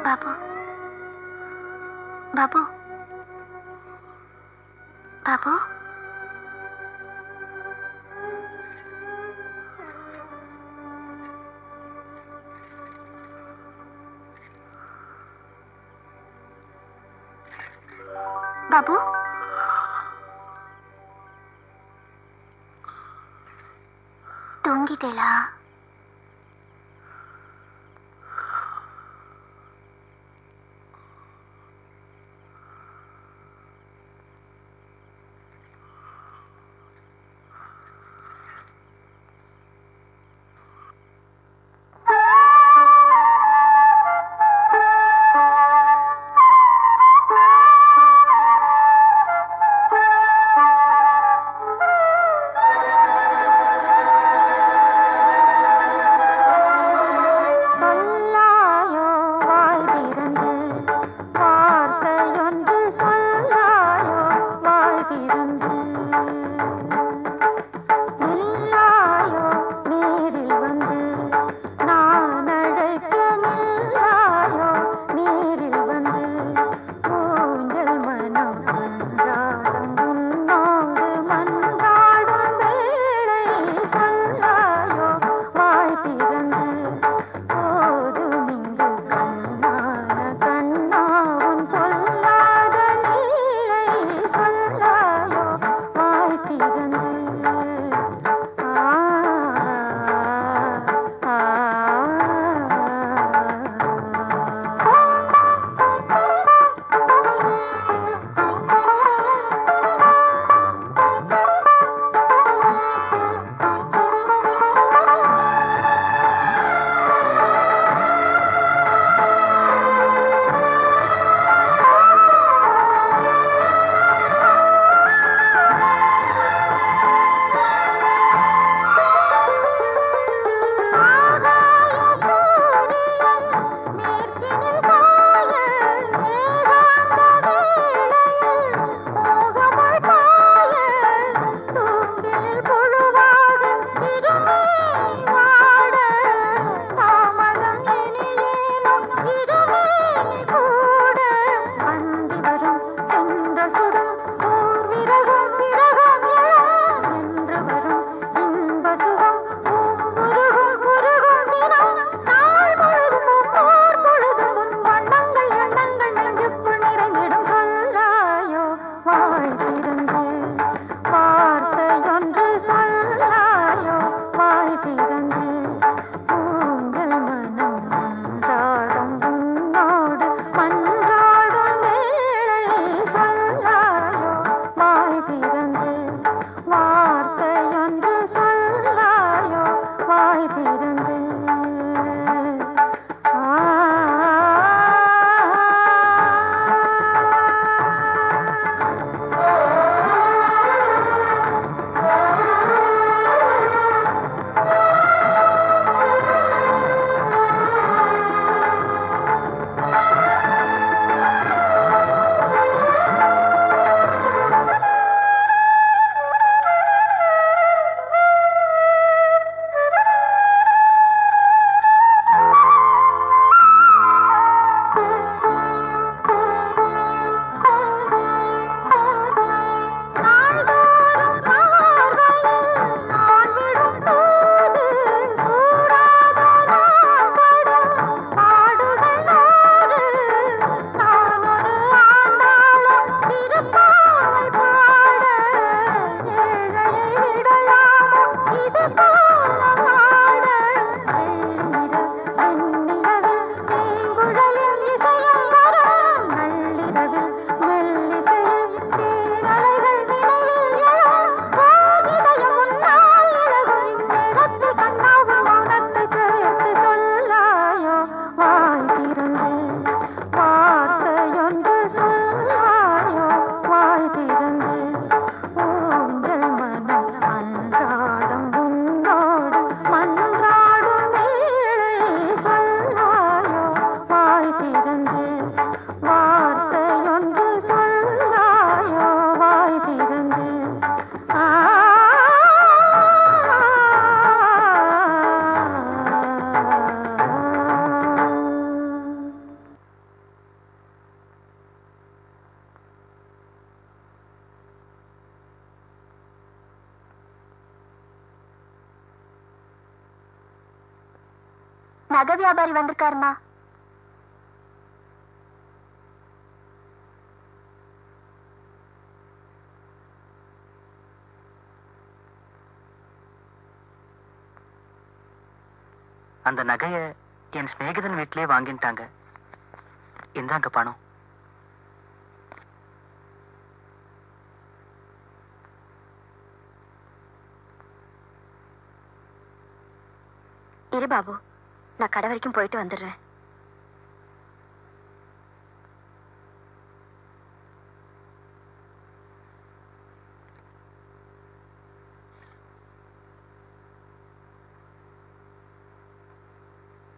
बाबू बाबू बाबू बाबू தூங்கிட்டேளா? நகை வியாபாரி வந்திருக்காருமா. அந்த நகைய என் சிநேகிதன் வீட்டிலே வாங்கிட்டாங்க. இந்தாங்க பணம். இரு பாபு, நான் கடை வரைக்கும் போயிட்டு வந்துடுறேன்.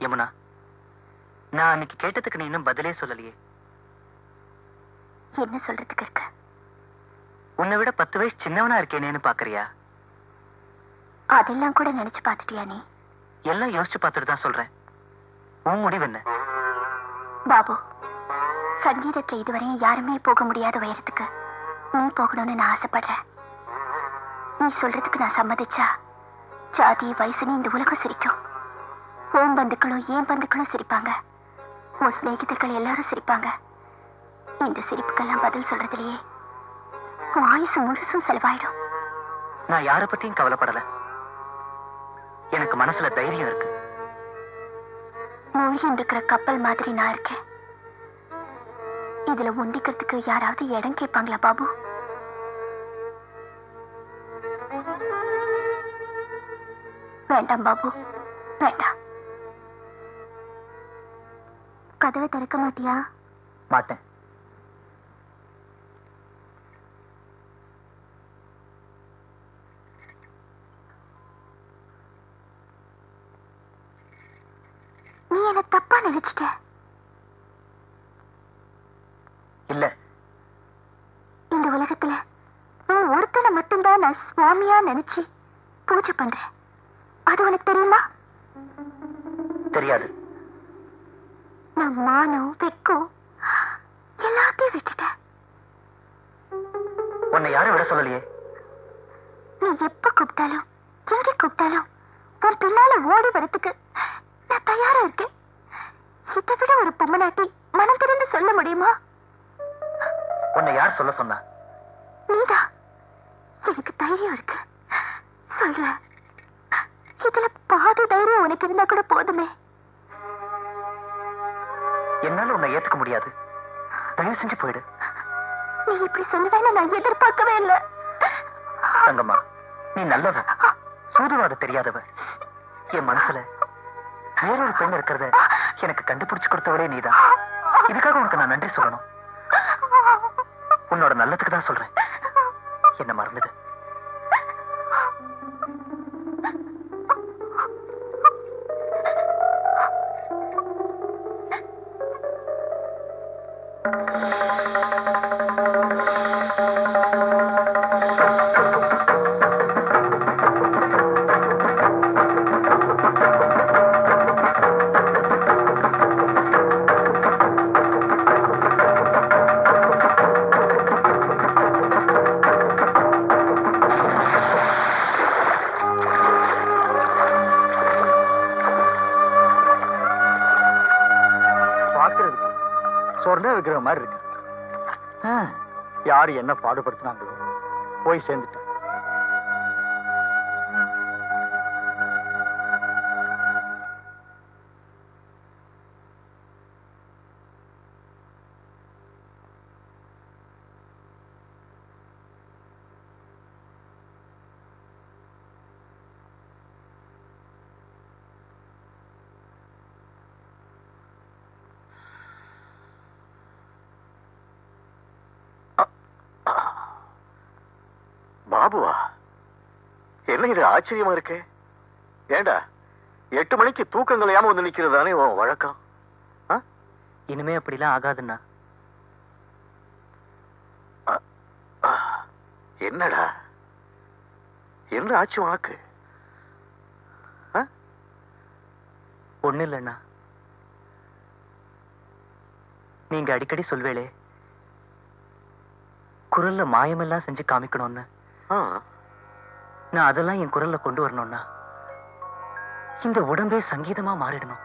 யமுனா, நான் அன்னைக்கு கேட்டதுக்கு நீ இன்னும் பதிலே சொல்லலையே. என்ன சொல்றதுக்கு இருக்கு? உன்னை விட 10 வயசு சின்னவனா இருக்கேனேன்னு பாக்குறியா? அதெல்லாம் கூட நினைச்சு பாத்துட்டியா நீ? எல்லாம் யோசிச்சு பார்த்துட்டு தான் சொல்றேன். உன் முடிவு என்ன? பாபு, சங்கீதத்துல இதுவரையும் யாருமே போக முடியாத உயரத்துக்கு நீ போகணும்னு நான் ஆசைப்படுறேன். நீ சொல்றதுக்கு நான் சம்மதிச்சா ஜாதி வயசுன்னு இந்த உலகம் சிரிக்கும். உன் பந்துக்களும் ஏன் பந்துக்களும் சிரிப்பாங்க. உன் சிநேகிதர்கள் எல்லாரும் சிரிப்பாங்க. இந்த சிரிப்புக்கெல்லாம் பதில் சொல்றதுலயே உன் ஆயுசு முழுசும் செலவாயிடும். நான் யார பத்தியும் கவலைப்படல. எனக்கு மனசுல தைரியம் இருக்கு. மூழ்கி இருக்கிற கப்பல் மாதிரி நான் இருக்கேன். இதுல ஒண்டிக்கிறதுக்கு யாராவது இடம் கேட்பாங்களா பாபு? வேண்டாம் பாபு, வேண்டாம். கதவை திறக்க மாட்டியா? மாட்டேன். நீ என்ன தப்பா நினைச்சிட்ட? இல்ல, இந்த உலகத்துல உன் ஒருத்தனை மட்டும்தான் நான் சுவாமியா நினைச்சு பூஜை பண்றேன். அது உனக்கு தெரியுமா? தெரியாது. நான் மானம் வெக்கம் எல்லாத்தையும் விட்டுட்டேன். உன்னை யாரும் விட சொல்லலையே. நீ எப்ப கூப்பிட்டாலும் எங்க கூப்பிட்டாலும் உன் பின்னால ஓடி வரத்துக்கு நான் தயாரா இருக்கேன். இதை விட ஒரு பொம்மநாட்டி மனம் திறந்து சொல்ல முடியுமா? உன்னை யார் சொல்ல சொன்னா? நீதான். எனக்கு தைரியம் இருக்கு, சொல்ற. இதுல பாதி தைரியம் உனக்கு இருந்தா கூட போதுமே. என்னால உன்னை ஏத்துக்க முடியாது. தயவு செஞ்சு போயிடு. நீ இப்படி சொல்லுவேன்னு நான் எதிர்பார்க்கவே இல்லை. தங்கம்மா, நீ நல்லவ, சூதுவாத தெரியாதவ. என் மனசுல வேறொரு பெண் இருக்கிறத எனக்கு கண்டுபிடிச்சு கொடுத்தவளே நீதான். இதுக்காக உனக்கு நான் நன்றி சொல்லணும். உன்னோட நல்லதுக்கு தான் சொல்றேன். என்ன மறந்துடு. சொர்ண விக்கிற மாதிரி இருக்கு. யாரு என்ன பாடுபடுத்தினாங்களோ போய் சேர்ந்துட்டேன். பாபுவா, என்ன இது ஆச்சரியமா இருக்கு? ஏண்டா 8 மணிக்கு தூக்கம் கலையாம வந்து நிக்கிறதானே உன் வழக்கம்? இனிமே அப்படிலாம் ஆகாதுன்னா. என்னடா, என்ன ஆச்சு உனக்கு? ஒண்ணு இல்லைண்ணா, நீங்க அடிக்கடி சொல்வேளே குரல்ல மாயமெல்லாம் செஞ்சு காமிக்கணும்னு. நான் அதெல்லாம் என் குரல்ல கொண்டு வரணும்னா இந்த உடம்பே சங்கீதமா மாறிடணும்.